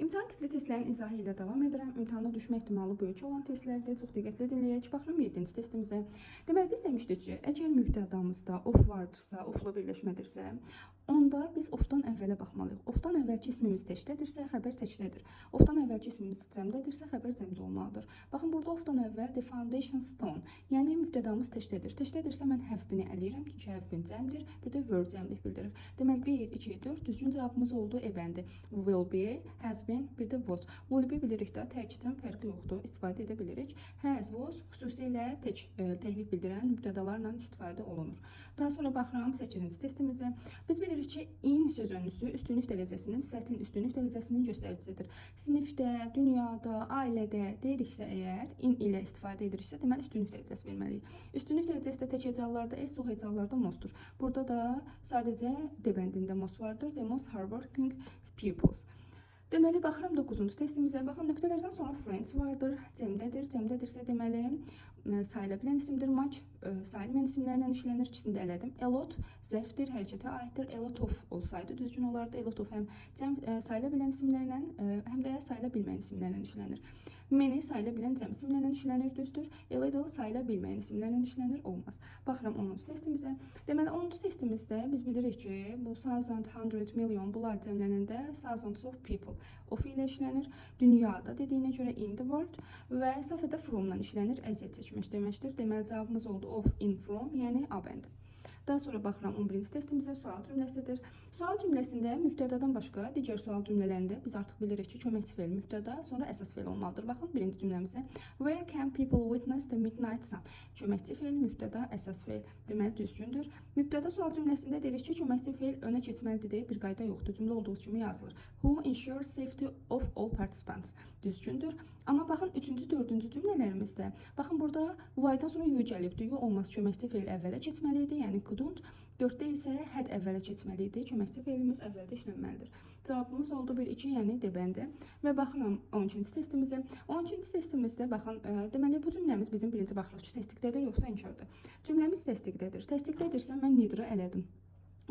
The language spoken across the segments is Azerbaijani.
İmtahan tipli testlərin izahı ilə davam edirəm. İmtahana düşmə ehtimalı böyük olan testlərdir. Çox diqqətli dinləyək. Baxıram 7-ci testimizə. Deməli, biz demişdik ki, əgər mübtədamızda of vardırsa, ofla birləşmədirsə, onda biz ofdan əvvələ baxmalıyıq. Ofdan əvvəlki ismimiz təkdədirsə, xəbər təkdədir. Ofdan əvvəlki ismimiz cəmdədirsə, xəbər cəmdə olmalıdır. Baxın, burada ofdan əvvəl the foundation stone, yəni mübtədamız təkdədir. Təkdədirsə mən have been eləyirəm, çünki have been cəmdir. Bir də word cəmlik bildirir. Deməli, 1, 2, 4 düzgün cavabımız oldu E-bəndi. Will be, has been, bir də was. Will be bilirik də, təkdən fərqi yoxdur, istifadə edə bilirik. Has, was xüsusilə təklik bildirən mübtədalarla istifadə olunur. Daha sonra baxıram 8-ci testimizə. Biz bilirik ki, in sözünlüsü üstünlük dərəcəsinin, sifətin üstünlük dərəcəsinin göstəricisidir. Sinifdə, dünyada, ailədə deyiriksə əgər, in ilə istifadə ediriksə, deməli üstünlük dərəcəsi verməliyik. Üstünlük dərəcəsi də tək hecalarda S, çox hecalarda mosdur. Burada da sadəcə D bəndində mos vardır. The most hardworking pupils. Deməli, baxıram 9-cu testimizə. Baxın, nöqtələrdən sonra friends vardır. Cəmdədir. Cəmdədirsə deməli, sayıla bilən isimdir. Much sayılmayan isimlərlə işlənir. İkisini də elədim. A lot zərfdir, hərəkətə aiddir. A lot of olsaydı düzgün olardı. A lot of həm sayıla bilən isimlərlə, həm də sayıla bilməyən isimlərlə işlənir. Many sayıla bilən cəm isimlərlə işlənir, düzdür. A little sayıla bilməyən isimlərlə işlənir, olmaz. Baxıram 10-cu testimizə. Deməli, 10-cu testimizdə biz bilirik ki, bu thousand, 100 million bunlar cəmlənəndə thousands of people of ilə işlənir. Dünyada dediyinə görə in the world və safhədə from-dan işlənir. Əziyyət çəkmək deməkdir. Deməli, cavabımız oldu of, in, from, yəni A bəndi. Daha sonra baxıram 11-ci testimizə, sual cümləsidir. Sual cümləsində mübtədadan başqa digər sual cümlələrində biz artıq bilirik ki, köməkçi fe'l mübtəda, sonra əsas fe'l olmalıdır. Baxın, birinci cümləmizdə where can people witness the midnight sun? Köməkçi fe'l, mübtəda, əsas fe'l. Deməli, düzgündür. Mübtəda sual cümləsində deyirik ki, köməkçi fe'l önə keçməlidir deyə bir qayda yoxdur. Cümlə olduğu kimi yazılır. Who ensures safety of all participants? Düzgündür. Amma baxın, 3-cü, 4-cü cümlələrimizdə, baxın, burada why-dan sonra you gəlibdir. You olmaz, köməkçi fe'l əvvələ keçməlidir, yəni couldn't. 4-də isə had əvvələ keçməlidir. Köməkçi fe'limiz əvvəldə işlənməlidir. Cavabımız oldu 1, 2, yəni D bəndi. Və baxıram 12-ci testimizə. 12-ci testimizdə baxın, deməli bu cümləmiz bizim birinci baxırıq ki, təsdiqdədir yoxsa inkardır. Cümləmiz təsdiqdədir. Təsdiqdədirsə mən neither elədim.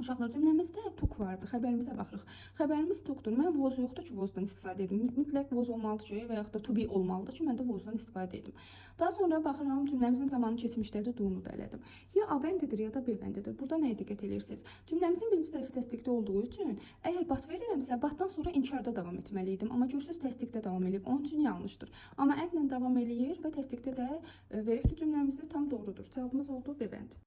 Uşaqlar, cümləmizdə took vardı. Xəbərimizə baxırıq. Xəbərimiz tookdur. Mən was yoxdur ki, wasdan istifadə edim. Mütləq was olmalıdır ki, və yaxud da to be olmalıdır ki, mən də wasdan istifadə edim. Daha sonra baxıram, cümləmizin zamanı keçmişdədir, do-nu da elədim. Ya A bəndidir, ya da B bəndidir. Burada nəyə diqqət edirsiniz? Cümləmizin birinci tərəfi təsdiqdə olduğu üçün, əgər bat verirəmsə, batdan sonra inkarda davam etməliydim. Amma görürsünüz, təsdiqdə davam edib. Onun üçün yanlışdır. Amma ədlə davam eləyir və təsdiqdə də veribdir cümləmizi tam doğrudur. Cavabımız oldu B bəndi.